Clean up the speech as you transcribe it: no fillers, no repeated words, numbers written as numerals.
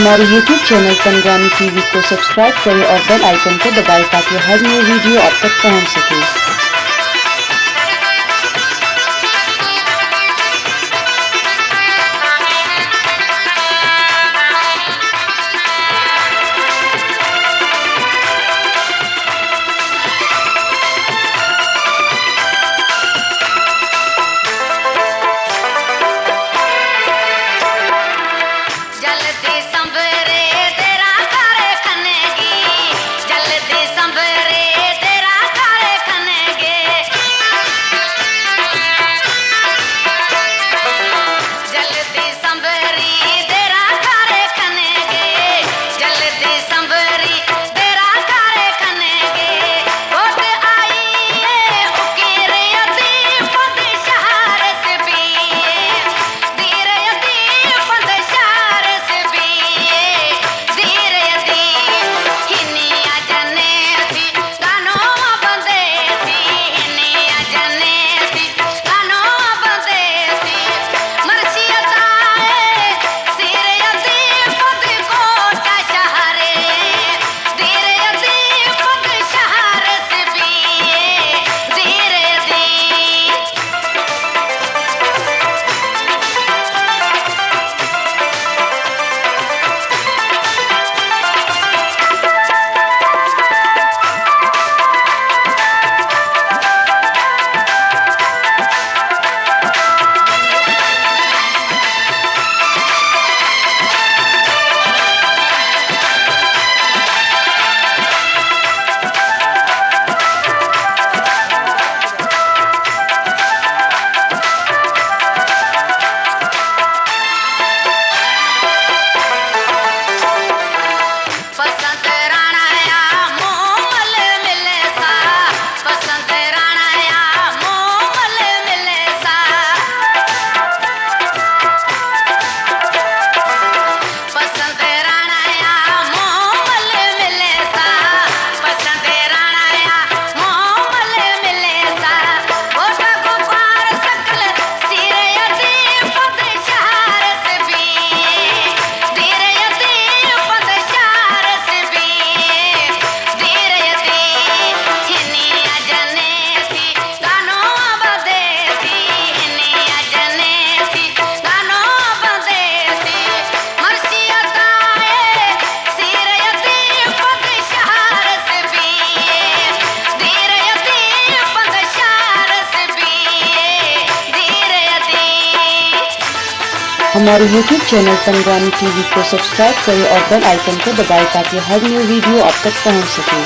हमारे YouTube channel पंद्रामी TV को subscribe करें और बेल आइकन को दबाएं ताकि हर नई वीडियो आप तक पहुंच सके। जल्दी संभरे तेरा करे खनेगी, जल्दी संभरे तेरा करे खनेगे, जल्दी संभरी तेरा करे खनेगे, जल्दी संभरी तेरा करे खनेगे। होट आई है उकीर यती पद शहर से पिए, धीर यती पद शहर से पिए, धीर यती हिनिया जने थी गानो बंदे थी, हिनिया जने थी गानो बंदे थी। मर्शियता सिर यती पद कोटा शहरे, धीर यती पद शहर से पिए, धीर यती। पसंद राणाया मोमल मिले सा, पसंद राणाया मोमल मिले सा, पसंद राणाया मोमल मिले सा, पसंद राणाया मोमल मिले सा। होठा को पार सकल सिर यती पद शहर से पिए, धीर यती पद शहर से पिए, धीर यती हिनिया जने थी गानो बंदे थी, हिनिया जने थी गानो बंदे थी। मर्शियता सिर यती पद शहर से पिए, धीर यती पद शहर से पिए, धीर यती। हमारे YouTube चैनल पंद्रामी टीवी को सब्सक्राइब करें और बेल आइकन को दबाएं ताकि हर न्यू वीडियो आप तक पहुंच सके।